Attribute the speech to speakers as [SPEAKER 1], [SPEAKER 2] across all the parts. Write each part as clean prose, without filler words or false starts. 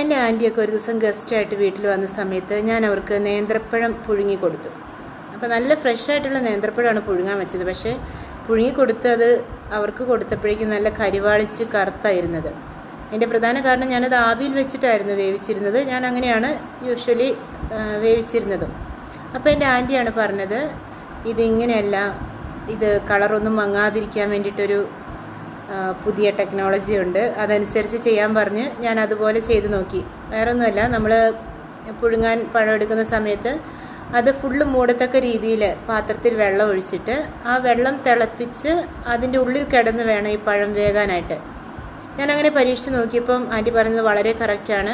[SPEAKER 1] എൻ്റെ ആൻറ്റിയൊക്കെ ഒരു ദിവസം ഗസ്റ്റായിട്ട് വീട്ടിൽ വന്ന സമയത്ത് ഞാൻ അവർക്ക് നേന്ത്രപ്പഴം പുഴുങ്ങി കൊടുത്തു. അപ്പോൾ നല്ല ഫ്രഷായിട്ടുള്ള നേന്ത്രപ്പഴമാണ് പുഴുങ്ങാൻ വെച്ചത്. പക്ഷേ പുഴുങ്ങി കൊടുത്തത് അവർക്ക് കൊടുത്തപ്പോഴേക്കും നല്ല കരിവാളിച്ച് കറുത്തായിരുന്നത്. അതിൻ്റെ പ്രധാന കാരണം ഞാനത് ആവിയിൽ വെച്ചിട്ടായിരുന്നു വേവിച്ചിരുന്നത്. ഞാൻ അങ്ങനെയാണ് യൂഷ്വലി വേവിച്ചിരുന്നതും. അപ്പോൾ എൻ്റെ ആൻറ്റിയാണ് പറഞ്ഞത്, ഇതിങ്ങനെയല്ല, ഇത് കളറൊന്നും മങ്ങാതിരിക്കാൻ വേണ്ടിയിട്ടൊരു പുതിയ ടെക്നോളജി ഉണ്ട്, അതനുസരിച്ച് ചെയ്യാൻ പറഞ്ഞ് ഞാൻ അതുപോലെ ചെയ്ത് നോക്കി. വേറെ ഒന്നുമല്ല, നമ്മൾ പുഴുങ്ങാൻ പഴം എടുക്കുന്ന സമയത്ത് അത് ഫുള്ള് മൂടത്തക്ക രീതിയിൽ പാത്രത്തിൽ വെള്ളം ഒഴിച്ചിട്ട് ആ വെള്ളം തിളപ്പിച്ച് അതിൻ്റെ ഉള്ളിൽ കിടന്ന് വേണം ഈ പഴം വേകാനായിട്ട്. ഞാനങ്ങനെ പരീക്ഷിച്ച് നോക്കിയപ്പം ആൻറ്റി പറയുന്നത് വളരെ കറക്റ്റാണ്.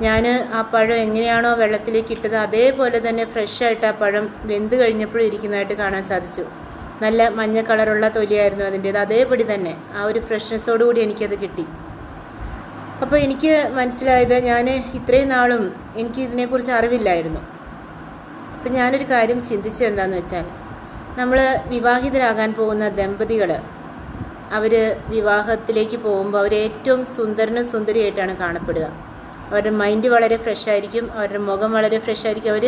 [SPEAKER 1] ഞാൻ ആ പഴം എങ്ങനെയാണോ വെള്ളത്തിലേക്ക് ഇട്ടത് അതേപോലെ തന്നെ ഫ്രഷായിട്ട് ആ പഴം വെന്ത് കഴിഞ്ഞപ്പോഴും ഇരിക്കുന്നതായിട്ട് കാണാൻ സാധിച്ചു. നല്ല മഞ്ഞ കളറുള്ള തൊലിയായിരുന്നു അതിൻ്റേത്. അതേപടി തന്നെ ആ ഒരു ഫ്രഷ്നെസ്സോടുകൂടി എനിക്കത് കിട്ടി. അപ്പോൾ എനിക്ക് മനസ്സിലായത്, ഞാൻ ഇത്രയും നാളും എനിക്ക് ഇതിനെക്കുറിച്ച് അറിവില്ലായിരുന്നു. അപ്പം ഞാനൊരു കാര്യം ചിന്തിച്ചത് എന്താണെന്ന് വെച്ചാൽ, നമ്മൾ വിവാഹിതരാകാൻ പോകുന്ന ദമ്പതികൾ അവർ വിവാഹത്തിലേക്ക് പോകുമ്പോൾ അവർ ഏറ്റവും സുന്ദരനും സുന്ദരിയായിട്ടാണ് കാണപ്പെടുക. അവരുടെ മൈൻഡ് വളരെ ഫ്രഷായിരിക്കും, അവരുടെ മുഖം വളരെ ഫ്രഷായിരിക്കും, അവർ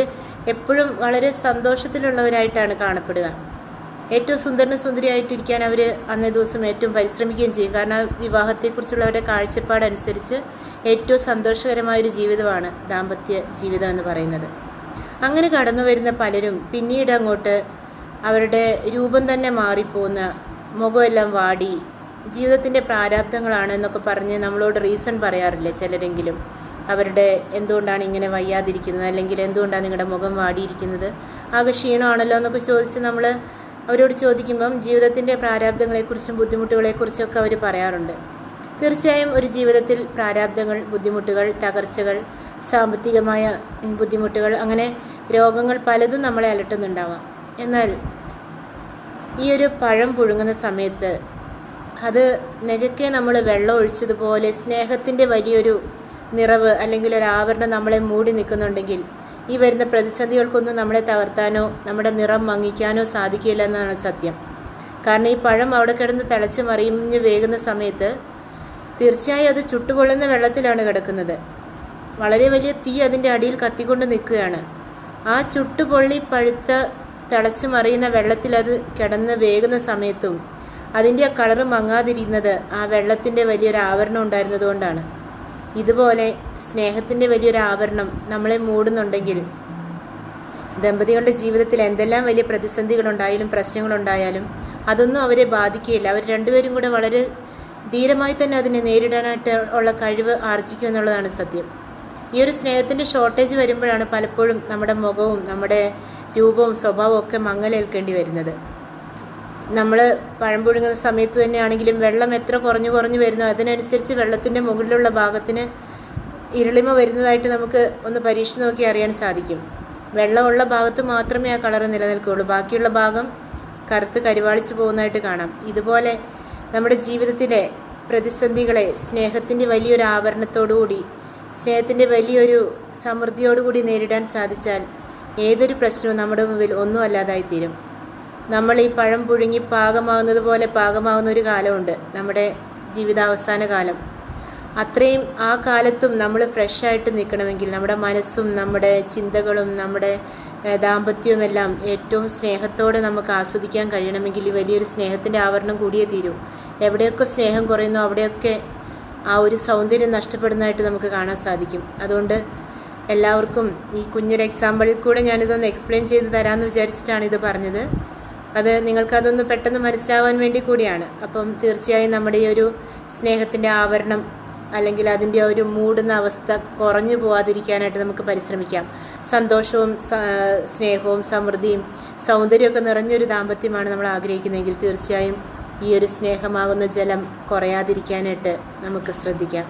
[SPEAKER 1] എപ്പോഴും വളരെ സന്തോഷത്തിലുള്ളവരായിട്ടാണ് കാണപ്പെടുക. ഏറ്റവും സുന്ദരനും സുന്ദരിയായിട്ടിരിക്കാൻ അവർ അന്നേ ദിവസം ഏറ്റവും പരിശ്രമിക്കുകയും ചെയ്യും. കാരണം വിവാഹത്തെക്കുറിച്ചുള്ളവരുടെ കാഴ്ചപ്പാടനുസരിച്ച് ഏറ്റവും സന്തോഷകരമായൊരു ജീവിതമാണ് ദാമ്പത്യ ജീവിതം എന്ന് പറയുന്നത്. അങ്ങനെ കടന്നു വരുന്ന പലരും പിന്നീട് അങ്ങോട്ട് അവരുടെ രൂപം തന്നെ മാറിപ്പോകുന്ന, മുഖമെല്ലാം വാടി, ജീവിതത്തിൻ്റെ പ്രാരാബ്ദങ്ങളാണ് എന്നൊക്കെ പറഞ്ഞ് നമ്മളോട് റീസൺ പറയാറില്ലേ ചിലരെങ്കിലും. അവരുടെ എന്തുകൊണ്ടാണ് ഇങ്ങനെ വയ്യാതിരിക്കുന്നത്, അല്ലെങ്കിൽ എന്തുകൊണ്ടാണ് നിങ്ങളുടെ മുഖം വാടിയിരിക്കുന്നത്, ആകെ ക്ഷീണമാണല്ലോ എന്നൊക്കെ ചോദിച്ച് നമ്മൾ അവരോട് ചോദിക്കുമ്പം ജീവിതത്തിൻ്റെ പ്രാരാബ്ദങ്ങളെക്കുറിച്ചും ബുദ്ധിമുട്ടുകളെക്കുറിച്ചൊക്കെ അവർ പറയാറുണ്ട്. തീർച്ചയായും ഒരു ജീവിതത്തിൽ പ്രാരാബ്ദങ്ങൾ, ബുദ്ധിമുട്ടുകൾ, തകർച്ചകൾ, സാമ്പത്തികമായ ബുദ്ധിമുട്ടുകൾ, അങ്ങനെ രോഗങ്ങൾ പലതും നമ്മളെ അലട്ടുന്നുണ്ടാവാം. എന്നാൽ ഈ ഒരു പഴം പുഴുങ്ങുന്ന സമയത്ത് അത് നെകക്കെ നമ്മൾ വെള്ളം ഒഴിച്ചതുപോലെ സ്നേഹത്തിൻ്റെ വലിയൊരു നിറവ് അല്ലെങ്കിൽ ഒരു ആവരണം നമ്മളെ മൂടി നിൽക്കുന്നുണ്ടെങ്കിൽ ഈ വരുന്ന പ്രതിസന്ധികൾക്കൊന്നും നമ്മളെ തകർത്താനോ നമ്മുടെ നിറം മങ്ങിക്കാനോ സാധിക്കില്ല എന്നാണ് സത്യം. കാരണം ഈ പഴം അവിടെ കിടന്ന് തിളച്ച് മറിഞ്ഞ് വേകുന്ന സമയത്ത് തീർച്ചയായും അത് ചുട്ടുപൊള്ളുന്ന വെള്ളത്തിലാണ് കിടക്കുന്നത്. വളരെ വലിയ തീ അതിൻ്റെ അടിയിൽ കത്തിക്കൊണ്ട് നിൽക്കുകയാണ്. ആ ചുട്ടുപൊള്ളി പഴുത്ത തിളച്ച് മറിയുന്ന വെള്ളത്തിൽ അത് കിടന്ന് വേകുന്ന സമയത്തും അതിൻ്റെ ആ കളറ് മങ്ങാതിരിക്കുന്നത് ആ വെള്ളത്തിൻ്റെ വലിയൊരു ആവരണം ഉണ്ടായിരുന്നത് കൊണ്ടാണ്. ഇതുപോലെ സ്നേഹത്തിൻ്റെ വലിയൊരു ആവരണം നമ്മളെ മൂടുന്നുണ്ടെങ്കിൽ ദമ്പതികളുടെ ജീവിതത്തിൽ എന്തെല്ലാം വലിയ പ്രതിസന്ധികളുണ്ടായാലും പ്രശ്നങ്ങളുണ്ടായാലും അതൊന്നും അവരെ ബാധിക്കുകയില്ല. അവർ രണ്ടുപേരും കൂടെ വളരെ ധീരമായി തന്നെ അതിനെ നേരിടാനായിട്ട് ഉള്ള കഴിവ് ആർജിക്കും എന്നുള്ളതാണ് സത്യം. ഈ ഒരു സ്നേഹത്തിൻ്റെ ഷോർട്ടേജ് വരുമ്പോഴാണ് പലപ്പോഴും നമ്മുടെ മുഖവും നമ്മുടെ രൂപവും സ്വഭാവവും ഒക്കെ മങ്ങലേൽക്കേണ്ടി വരുന്നത്. നമ്മൾ പഴം പുഴുങ്ങുന്ന സമയത്ത് തന്നെയാണെങ്കിലും വെള്ളം എത്ര കുറഞ്ഞു വരുന്നു അതിനനുസരിച്ച് വെള്ളത്തിൻ്റെ മുകളിലുള്ള ഭാഗത്തിന് ഇരുളിമ വരുന്നതായിട്ട് നമുക്ക് ഒന്ന് പരീക്ഷിച്ച് നോക്കി അറിയാൻ സാധിക്കും. വെള്ളമുള്ള ഭാഗത്ത് മാത്രമേ ആ കളറ് നിലനിൽക്കുകയുള്ളൂ, ബാക്കിയുള്ള ഭാഗം കറുത്ത് കരിവാളിച്ച് പോകുന്നതായിട്ട് കാണാം. ഇതുപോലെ നമ്മുടെ ജീവിതത്തിലെ പ്രതിസന്ധികളെ സ്നേഹത്തിൻ്റെ വലിയൊരു ആവരണത്തോടുകൂടി, സ്നേഹത്തിൻ്റെ വലിയൊരു സമൃദ്ധിയോടുകൂടി നേരിടാൻ സാധിച്ചാൽ ഏതൊരു പ്രശ്നവും നമ്മുടെ മുമ്പിൽ ഒന്നും അല്ലാതായിത്തീരും. നമ്മൾ ഈ പഴം പുഴുങ്ങി പാകമാകുന്നത് പോലെ പാകമാകുന്ന ഒരു കാലമുണ്ട്, നമ്മുടെ ജീവിതാവസാന കാലം. അത്രയും ആ കാലത്തും നമ്മൾ ഫ്രഷായിട്ട് നിൽക്കണമെങ്കിൽ നമ്മുടെ മനസ്സും നമ്മുടെ ചിന്തകളും നമ്മുടെ ദാമ്പത്യവുമെല്ലാം ഏറ്റവും സ്നേഹത്തോടെ നമുക്ക് ആസ്വദിക്കാൻ കഴിയണമെങ്കിൽ ഈ വലിയൊരു സ്നേഹത്തിൻ്റെ ആവരണം കൂടിയേ തീരൂ. എവിടെയൊക്കെ സ്നേഹം കുറയുന്നു അവിടെയൊക്കെ ആ ഒരു സൗന്ദര്യം നഷ്ടപ്പെടുന്നതായിട്ട് നമുക്ക് കാണാൻ സാധിക്കും. അതുകൊണ്ട് എല്ലാവർക്കും ഈ കുഞ്ഞൊരു എക്സാമ്പിളിൽ കൂടെ ഞാനിതൊന്ന് എക്സ്പ്ലെയിൻ ചെയ്ത് തരാമെന്ന് വിചാരിച്ചിട്ടാണ് ഇത് പറഞ്ഞത്. അത് നിങ്ങൾക്കതൊന്ന് പെട്ടെന്ന് മനസ്സിലാവാൻ വേണ്ടി കൂടിയാണ്. അപ്പം തീർച്ചയായും നമ്മുടെ ഈ ഒരു സ്നേഹത്തിൻ്റെ ആവരണം അല്ലെങ്കിൽ അതിൻ്റെ ഒരു മൂടുന്ന അവസ്ഥ കുറഞ്ഞു പോകാതിരിക്കാനായിട്ട് നമുക്ക് പരിശ്രമിക്കാം. സന്തോഷവും സ്നേഹവും സമൃദ്ധിയും സൗന്ദര്യമൊക്കെ നിറഞ്ഞൊരു ദാമ്പത്യമാണ് നമ്മൾ ആഗ്രഹിക്കുന്നതെങ്കിൽ തീർച്ചയായും ഈ ഒരു സ്നേഹമാകുന്ന ജലം കുറയാതിരിക്കാനായിട്ട് നമുക്ക് ശ്രദ്ധിക്കാം.